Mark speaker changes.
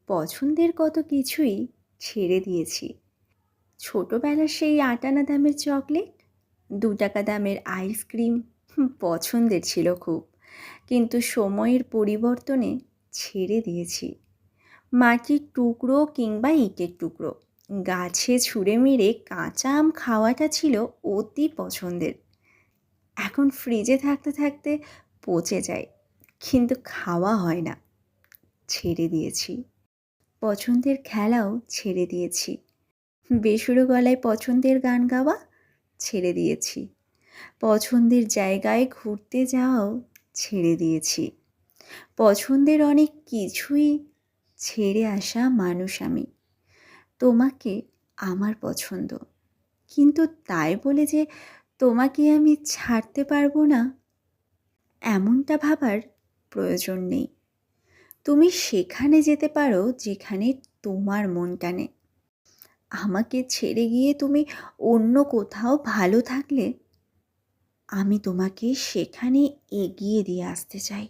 Speaker 1: পছন্দের কত কিছুই ছেড়ে দিয়েছি। ছোটবেলার সেই ৮ আনা দামের চকলেট, ২ টাকা দামের আইসক্রিম পছন্দের ছিল খুব, কিন্তু সময়ের পরিবর্তনে ছেড়ে দিয়েছি। মাটির টুকরো কিংবা ইটের টুকরো গাছে ছুঁড়ে মেরে কাঁচা আম খাওয়াটা ছিল অতি পছন্দের। এখন ফ্রিজে থাকতে থাকতে পচে যায়, কিন্তু খাওয়া হয় না। ছেড়ে দিয়েছি। পছন্দের খেলাও ছেড়ে দিয়েছি। বেসুরো গলায় পছন্দের গান গাওয়া ছেড়ে দিয়েছি। পছন্দের জায়গায় ঘুরতে যাওয়াও ছেড়ে দিয়েছি। পছন্দের অনেক কিছুই ছেড়ে আসা মানুষ আমি। তোমাকে আমার পছন্দ, কিন্তু তাই বলে যে তোমাকে আমি ছাড়তে পারবো না, এমনটা ভাবার প্রয়োজন নেই। তুমি সেখানে যেতে পারো যেখানে তোমার মন টানে। আমাকে ছেড়ে গিয়ে তুমি অন্য কোথাও ভালো থাকলে আমি তোমাকে সেখানে এগিয়ে দিয়ে আসতে চাই।